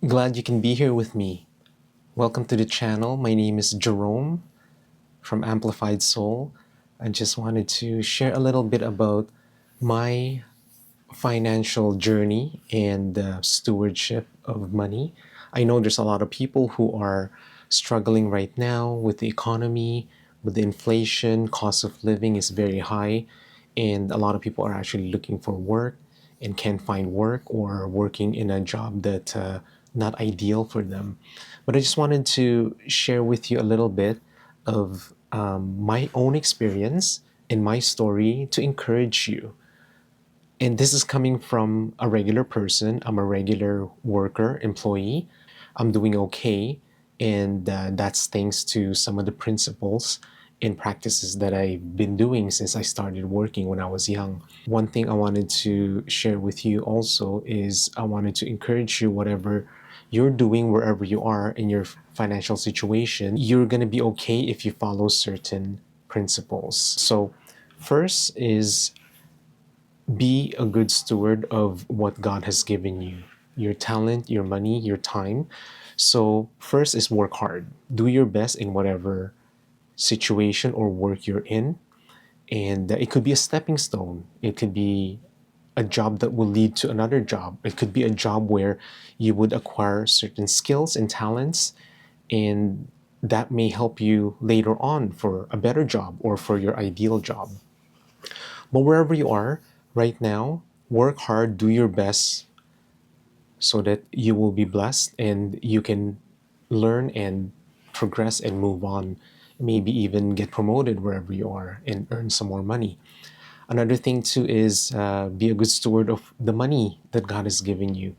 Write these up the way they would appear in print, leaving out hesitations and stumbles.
Glad you can be here with me. Welcome to the channel. My name is Jerome from Amplified Soul. I just wanted to share a little bit about my financial journey and stewardship of money. I know there's a lot of people who are struggling right now with the economy, with the inflation, cost of living is very high, and a lot of people are actually looking for work and can't find work or working in a job that not ideal for them. But I just wanted to share with you a little bit of my own experience and my story to encourage you. And this is coming from a regular person. I'm a regular worker, employee. I'm doing okay. And that's thanks to some of the principles and practices that I've been doing since I started working when I was young. One thing I wanted to share with you also is I wanted to encourage you, whatever you're doing, wherever you are in your financial situation, you're going to be okay if you follow certain principles. So, first is be a good steward of what God has given you, your talent, your money, your time. So, first is work hard. Do your best in whatever situation or work you're in. And it could be a stepping stone, it could be a job that will lead to another job, it could be a job where you would acquire certain skills and talents, and that may help you later on for a better job or for your ideal job. But wherever you are right now, work hard, do your best so that you will be blessed and you can learn and progress and move on. Maybe even get promoted wherever you are and earn some more money. Another thing too is be a good steward of the money that God has given you.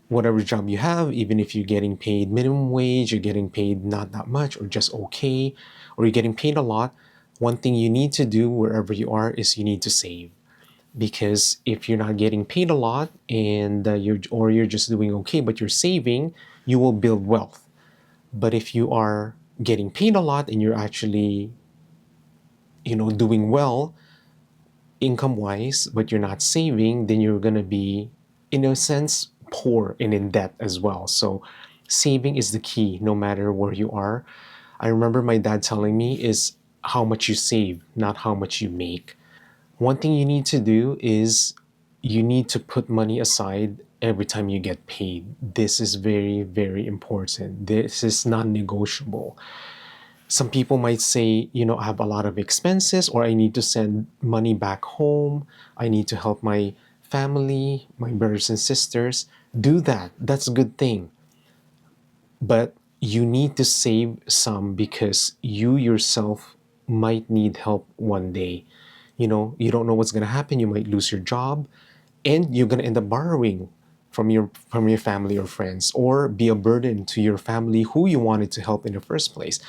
Whatever job you have, even if you're getting paid minimum wage, you're getting paid not that much or just okay, or you're getting paid a lot, one thing you need to do wherever you are is you need to save. Because if you're not getting paid a lot and you're just doing okay but you're saving, you will build wealth. But if you are getting paid a lot and you're actually doing well income wise but you're not saving, then you're going to be in a sense poor and in debt as well. So saving is the key no matter where you are. I remember my dad telling me is how much you save, not how much you make. One thing you need to do is you need to put money aside every time you get paid. This is very, very important. This is non negotiable. Some people might say, I have a lot of expenses, or I need to send money back home. I need to help my family, my brothers and sisters. Do that. That's a good thing. But you need to save some because you yourself might need help one day. You don't know what's going to happen. You might lose your job and you're going to end up borrowing from your family or friends, or be a burden to your family who you wanted to help in the first place.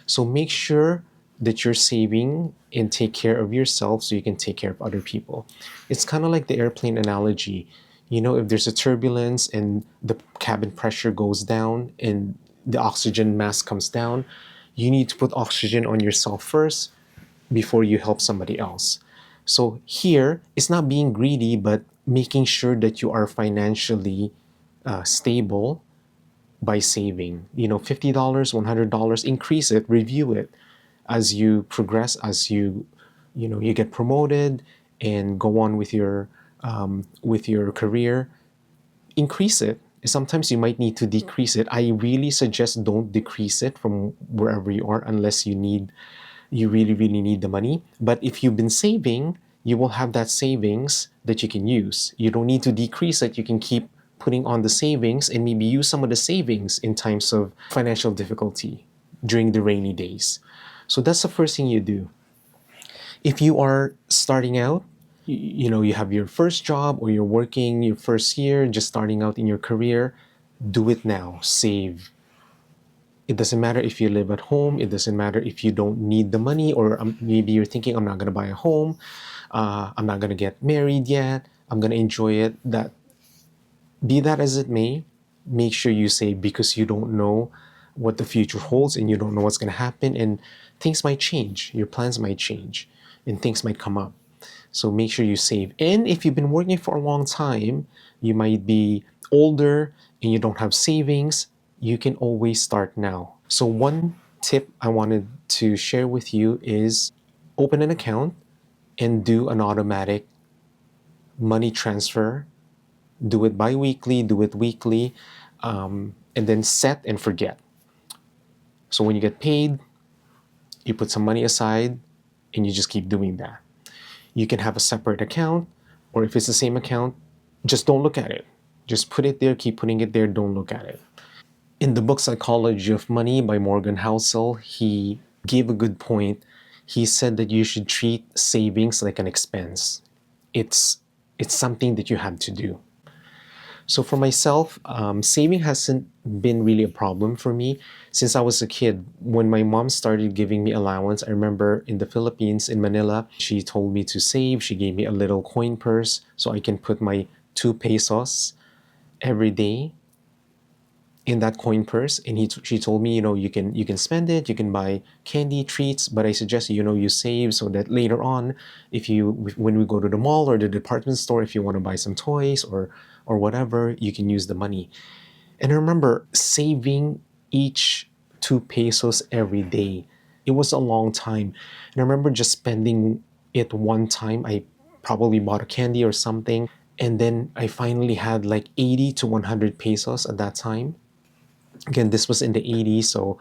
So make sure that you're saving and take care of yourself so you can take care of other people. It's kind of like the airplane analogy. If there's a turbulence and the cabin pressure goes down and the oxygen mask comes down, you need to put oxygen on yourself first before you help somebody else. So here, it's not being greedy, but making sure that you are financially stable by saving. $50, $100, increase it, review it as you progress, as you get promoted and go on with your career. Increase it. Sometimes you might need to decrease it. I really suggest don't decrease it from wherever you are unless you really, really need the money. But if you've been saving, you will have that savings that you can use. You don't need to decrease it. You can keep putting on the savings and maybe use some of the savings in times of financial difficulty during the rainy days. So that's the first thing you do. If you are starting out, you have your first job or you're working your first year, just starting out in your career, do it now. Save. It doesn't matter if you live at home. It doesn't matter if you don't need the money, or maybe you're thinking, I'm not going to buy a home. I'm not going to get married yet. I'm going to enjoy it. Be that as it may, make sure you save, because you don't know what the future holds and you don't know what's going to happen, and things might change. Your plans might change and things might come up. So make sure you save. And if you've been working for a long time, you might be older and you don't have savings, you can always start now. So one tip I wanted to share with you is open an account and do an automatic money transfer. Do it bi-weekly, do it weekly, and then set and forget. So when you get paid, you put some money aside and you just keep doing that. You can have a separate account, or if it's the same account, just don't look at it. Just put it there, keep putting it there, don't look at it. In the book Psychology of Money by Morgan Housel, he gave a good point. He said that you should treat savings like an expense. It's it's something that you have to do. So for myself, saving hasn't been really a problem for me since I was a kid. When my mom started giving me allowance, I remember in the Philippines, in Manila, she told me to save. She gave me a little coin purse so I can put my 2 pesos every day in that coin purse. And she told me, you can spend it, you can buy candy, treats, but I suggest you save so that later on, when we go to the mall or the department store, if you want to buy some toys or whatever, you can use the money. And I remember saving each 2 pesos every day. It was a long time. And I remember just spending it one time. I probably bought a candy or something. And then I finally had like 80 to 100 pesos at that time. Again, this was in the 80s, so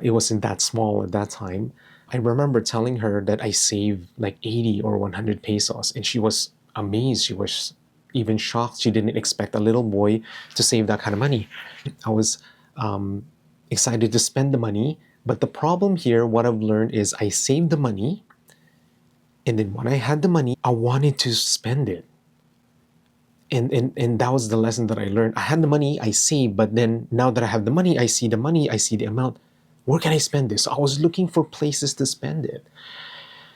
it wasn't that small at that time. I remember telling her that I saved like 80 or 100 pesos, and she was amazed. She was even shocked. She didn't expect a little boy to save that kind of money. I was excited to spend the money, but the problem here, what I've learned is I saved the money, and then when I had the money, I wanted to spend it. And that was the lesson that I learned. I had the money, I saved, but then now that I have the money, I see the money, I see the amount. Where can I spend this? So I was looking for places to spend it.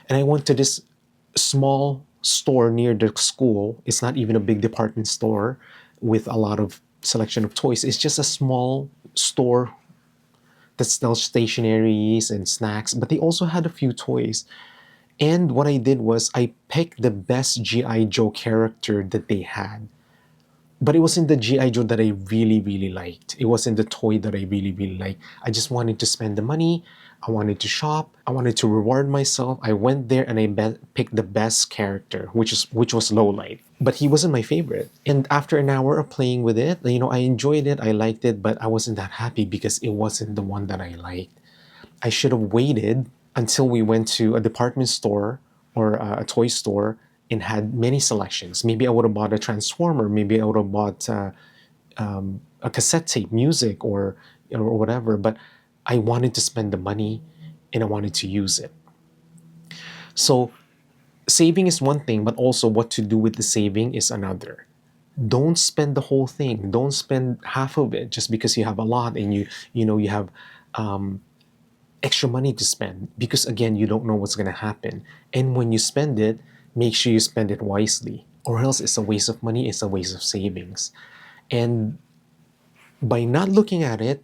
And I went to this small store near the school. It's not even a big department store with a lot of selection of toys. It's just a small store that sells stationaries and snacks, but they also had a few toys. And what I did was I picked the best G.I. Joe character that they had. But it wasn't the G.I. Joe that I really, really liked. It wasn't the toy that I really, really liked. I just wanted to spend the money. I wanted to shop. I wanted to reward myself. I went there and picked the best character, which was Lowlight. But he wasn't my favorite. And after an hour of playing with it, I enjoyed it. I liked it, but I wasn't that happy because it wasn't the one that I liked. I should have waited until we went to a department store or a toy store and had many selections. Maybe I would have bought a Transformer. Maybe I would have bought a cassette tape, music, or whatever. But I wanted to spend the money and I wanted to use it. So saving is one thing, but also what to do with the saving is another. Don't spend the whole thing. Don't spend half of it just because you have a lot and you have extra money to spend, because again, you don't know what's going to happen. And when you spend it, make sure you spend it wisely, or else it's a waste of money, it's a waste of savings. And by not looking at it,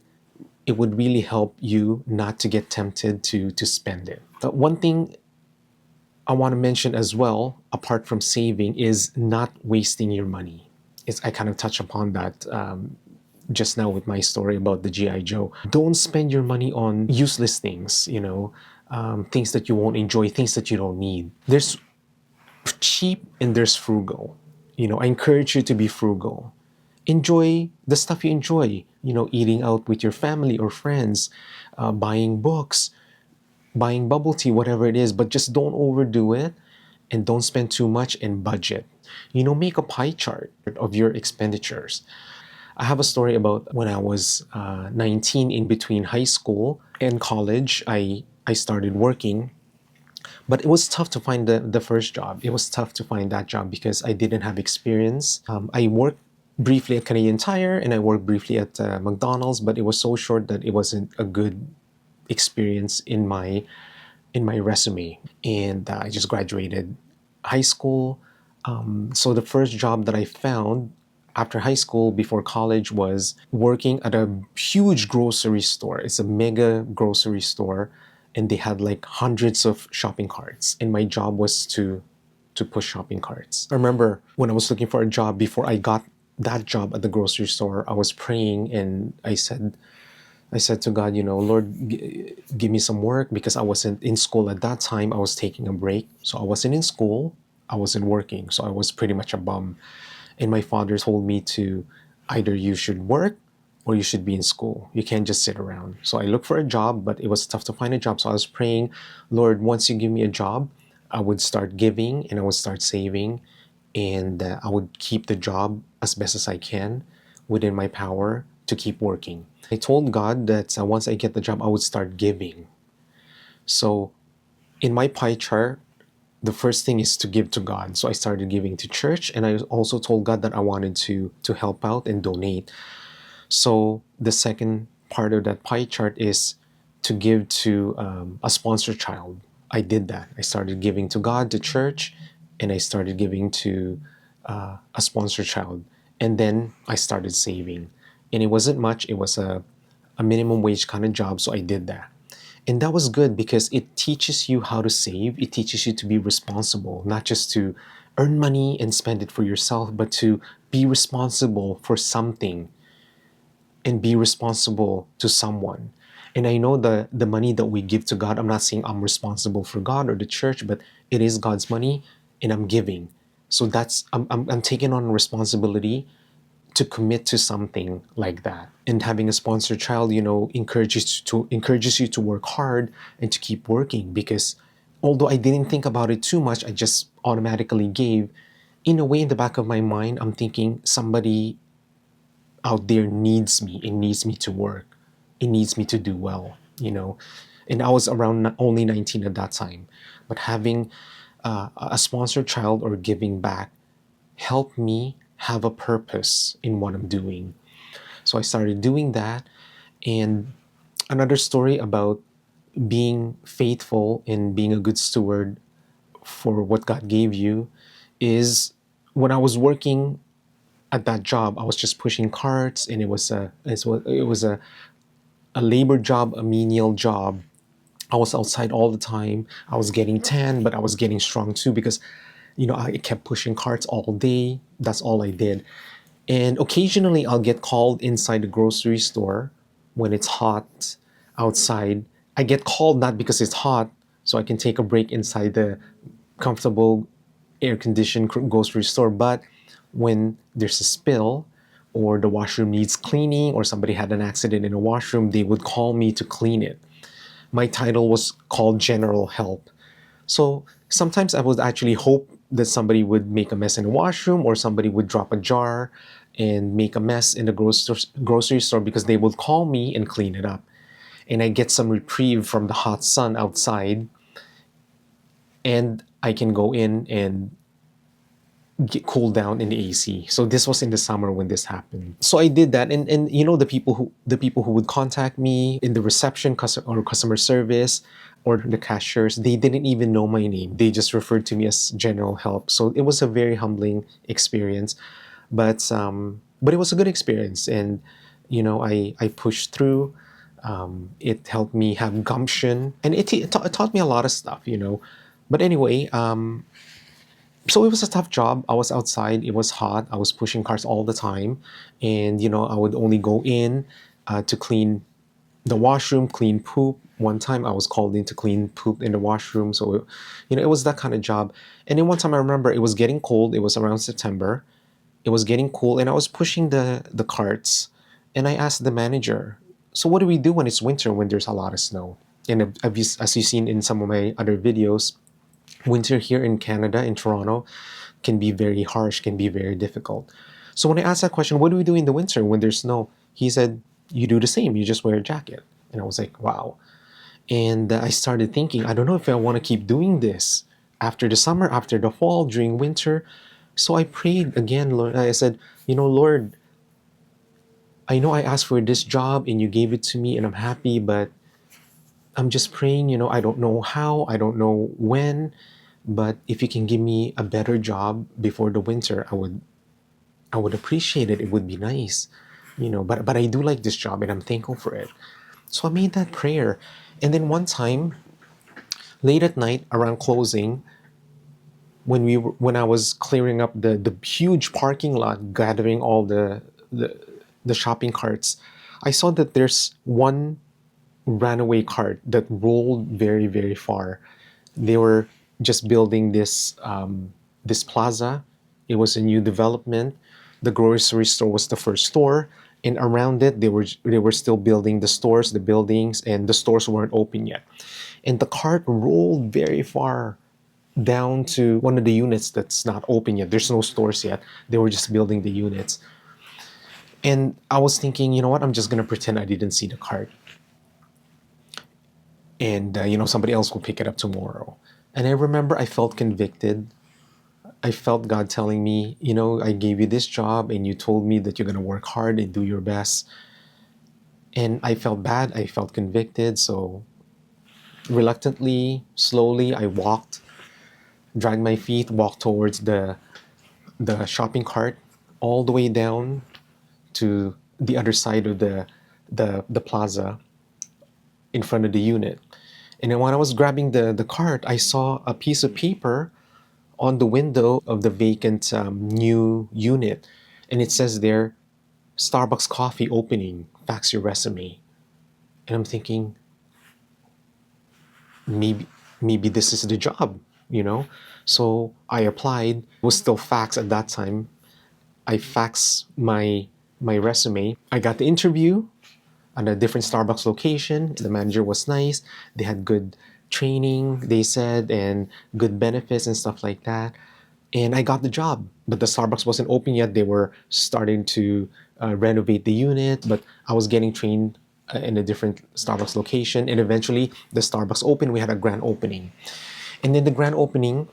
it would really help you not to get tempted to spend it. But one thing I want to mention as well, apart from saving, is not wasting your money. I kind of touched upon that just now with my story about the G.I. Joe. Don't spend your money on useless things, things that you won't enjoy, things that you don't need. There's cheap and there's frugal. I encourage you to be frugal. Enjoy the stuff you enjoy, eating out with your family or friends, buying books, buying bubble tea, whatever it is, but just don't overdo it and don't spend too much, and budget. Make a pie chart of your expenditures. I have a story about when I was 19, in between high school and college. I started working, but it was tough to find the first job. It was tough to find that job because I didn't have experience. I worked briefly at Canadian Tire and I worked briefly at McDonald's, but it was so short that it wasn't a good experience in my resume. And I just graduated high school. So the first job that I found after high school, before college, was working at a huge grocery store. It's a mega grocery store, and they had like hundreds of shopping carts. And my job was to push shopping carts. I remember when I was looking for a job before I got that job at the grocery store, I was praying and I said to God, Lord, give me some work because I wasn't in school at that time. I was taking a break. So I wasn't in school. I wasn't working. So I was pretty much a bum. And my father told me to either you should work or you should be in school. You can't just sit around. So I looked for a job, but it was tough to find a job. So I was praying, Lord, once you give me a job, I would start giving and I would start saving, and I would keep the job as best as I can within my power to keep working. I told God that once I get the job, I would start giving. So in my pie chart, the first thing is to give to God. So I started giving to church, and I also told God that I wanted to help out and donate. So the second part of that pie chart is to give to a sponsored child. I did that. I started giving to God, to church, and I started giving to a sponsored child. And then I started saving. And it wasn't much, it was a minimum wage kind of job, so I did that. And that was good because it teaches you how to save. It teaches you to be responsible, not just to earn money and spend it for yourself, but to be responsible for something and be responsible to someone. And I know the money that we give to God, I'm not saying I'm responsible for God or the church, but it is God's money and I'm giving. So I'm taking on responsibility to commit to something like that. And having a sponsored child, encourages you to work hard and to keep working, because although I didn't think about it too much, I just automatically gave. In a way, in the back of my mind, I'm thinking somebody out there needs me. It needs me to work. It needs me to do well, And I was around only 19 at that time. But having a sponsored child or giving back helped me have a purpose in what I'm doing. So I started doing that. And another story about being faithful and being a good steward for what God gave you is when I was working at that job, I was just pushing carts, and it was a labor job, a menial job. I was outside all the time. I was getting tan, but I was getting strong too because, I kept pushing carts all day. That's all I did. And occasionally I'll get called inside the grocery store when it's hot outside. I get called not because it's hot, so I can take a break inside the comfortable air-conditioned grocery store, but when there's a spill or the washroom needs cleaning or somebody had an accident in a washroom, they would call me to clean it. My title was called General Help. So sometimes I would actually hope that somebody would make a mess in the washroom or somebody would drop a jar and make a mess in the grocery store because they would call me and clean it up. And I get some reprieve from the hot sun outside, and I can go in and get cooled down in the AC. So this was in the summer when this happened. So I did that, and the people who would contact me in the reception or customer service or the cashiers, they didn't even know my name. They just referred to me as General Help. So it was a very humbling experience, but it was a good experience, and I pushed through. It helped me have gumption, and it taught me a lot of stuff. But anyway, so it was a tough job. I was outside. It was hot. I was pushing cars all the time, and I would only go in to clean the washroom, clean poop. One time I was called in to clean poop in the washroom. So, it was that kind of job. And then one time I remember it was getting cold. It was around September. It was getting cool, and I was pushing the carts, and I asked the manager, "So what do we do when it's winter when there's a lot of snow?" And as you've seen in some of my other videos, winter here in Canada, in Toronto, can be very harsh, can be very difficult. So when I asked that question, what do we do in the winter when there's snow? He said, you do the same, you just wear a jacket. And I was like, wow. And I started thinking, I don't know if I want to keep doing this after the summer, after the fall, during winter. So I prayed again, Lord. I said, Lord, I know I asked for this job and you gave it to me and I'm happy, but I'm just praying, I don't know how, I don't know when, but if you can give me a better job before the winter, I would appreciate it. It would be nice, but I do like this job and I'm thankful for it. So I made that prayer. And then one time, late at night around closing, when I was clearing up the huge parking lot, gathering all the the shopping carts, I saw that there's one runaway cart that rolled very, very far. They were just building this plaza. It was a new development. The grocery store was the first store, and around it they were still building the stores, the buildings, and the stores weren't open yet. And the cart rolled very far down to one of the units that's not open yet. There's no stores yet. They were just building the units. And I was thinking, you know what? I'm just gonna pretend I didn't see the cart, and somebody else will pick it up tomorrow. And I remember I felt convicted. I felt God telling me, I gave you this job and you told me that you're going to work hard and do your best. And I felt bad. I felt convicted. So reluctantly, slowly, I walked, dragged my feet, walked towards the shopping cart all the way down to the other side of the plaza in front of the unit. And then when I was grabbing the cart, I saw a piece of paper on the window of the vacant new unit. And it says there, Starbucks coffee opening, fax your resume. And I'm thinking, maybe maybe this is the job, you know? So I applied, it was still fax at that time. I faxed my resume. I got the interview at a different Starbucks location. The manager was nice. They had good training, they said, and good benefits and stuff like that. And I got the job, but the Starbucks wasn't open yet. They were starting to renovate the unit, but I was getting trained in a different Starbucks location. And eventually, the Starbucks opened. We had a grand opening. And then the grand opening,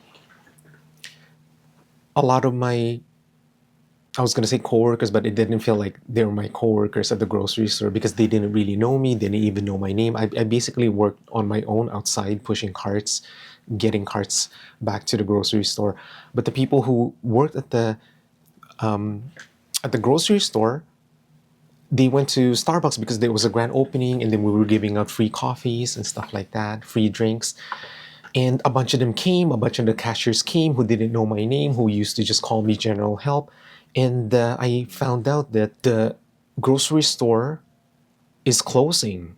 a lot of my, I was going to say coworkers, but it didn't feel like they were my coworkers at the grocery store because they didn't really know me. They didn't even know my name. I basically worked on my own outside, pushing carts, getting carts back to the grocery store. But the people who worked at the grocery store, they went to Starbucks because there was a grand opening, and then we were giving out free coffees and stuff like that, free drinks. And a bunch of them came, a bunch of the cashiers came who didn't know my name, who used to just call me General Help. And I found out that the grocery store is closing.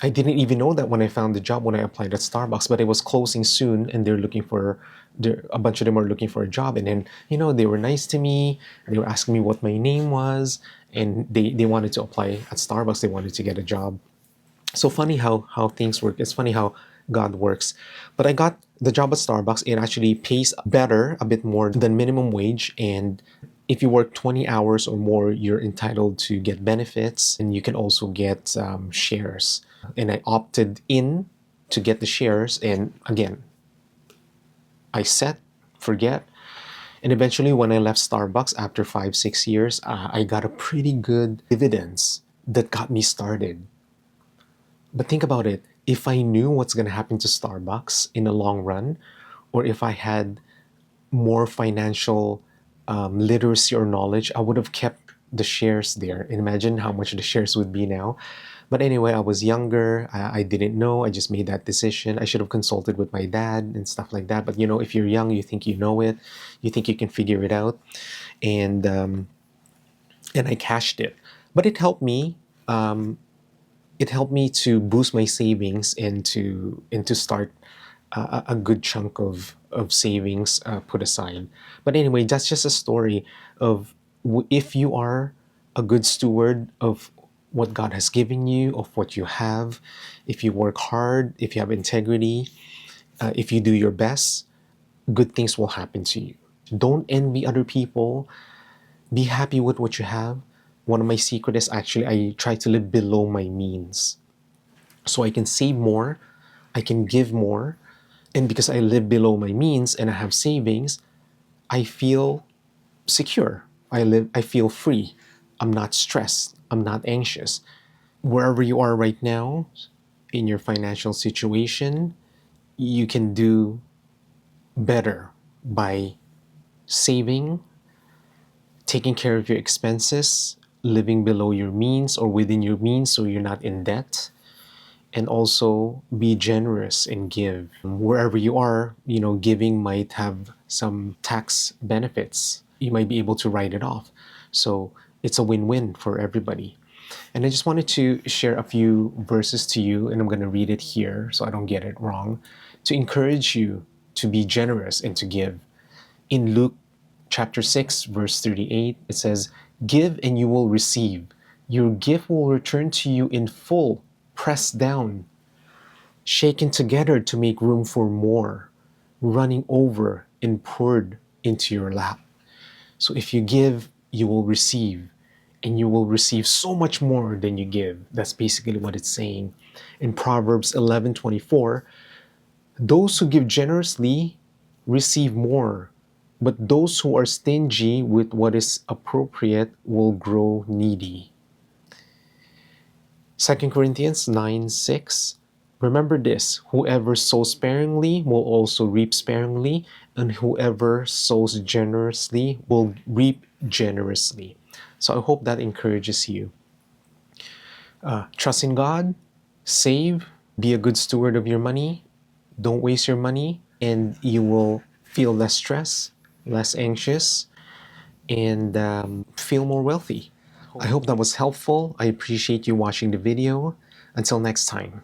I didn't even know that when I found the job when I applied at Starbucks, but it was closing soon, and a bunch of them are looking for a job. And then, they were nice to me. They were asking me what my name was, and they wanted to apply at Starbucks. They wanted to get a job. So funny how things work. It's funny how God works. But I got the job at Starbucks. It actually pays better, a bit more than minimum wage. And if you work 20 hours or more, you're entitled to get benefits, and you can also get shares. And I opted in to get the shares. And again, I set, forget. And eventually, when I left Starbucks after 5, 6 years, I got a pretty good dividends that got me started. But think about it. If I knew what's going to happen to Starbucks in the long run, or if I had more financial literacy or knowledge, I would have kept the shares there. And imagine how much the shares would be now. But anyway, I was younger. I didn't know. I just made that decision. I should have consulted with my dad and stuff like that. But if you're young, you think you know it. You think you can figure it out. And I cashed it. But it helped me. It helped me to boost my savings and to start a good chunk of savings put aside. But anyway, that's just a story of if you are a good steward of what God has given you, of what you have, if you work hard, if you have integrity, if you do your best, good things will happen to you. Don't envy other people. Be happy with what you have. One of my secrets is actually I try to live below my means so I can save more, I can give more, and because I live below my means and I have savings, I feel secure. I feel free. I'm not stressed. I'm not anxious. Wherever you are right now in your financial situation, you can do better by saving, taking care of your expenses, living below your means or within your means so you're not in debt, and also be generous and give. Wherever you are, giving might have some tax benefits. You might be able to write it off. So it's a win-win for everybody. And I just wanted to share a few verses to you, and I'm going to read it here so I don't get it wrong, to encourage you to be generous and to give. In Luke chapter 6, verse 38, it says, "Give and you will receive. Your gift will return to you in full, pressed down, shaken together to make room for more, running over and poured into your lap." So if you give, you will receive, and you will receive so much more than you give. That's basically what it's saying. In Proverbs 11:24, those who give generously receive more, but those who are stingy with what is appropriate will grow needy. 2 Corinthians 9:6. Remember this: whoever sows sparingly will also reap sparingly, and whoever sows generously will reap generously. So I hope that encourages you. Trust in God, save, be a good steward of your money, don't waste your money, and you will feel less stress, less anxious, and feel more wealthy. I hope that was helpful. I appreciate you watching the video. Until next time.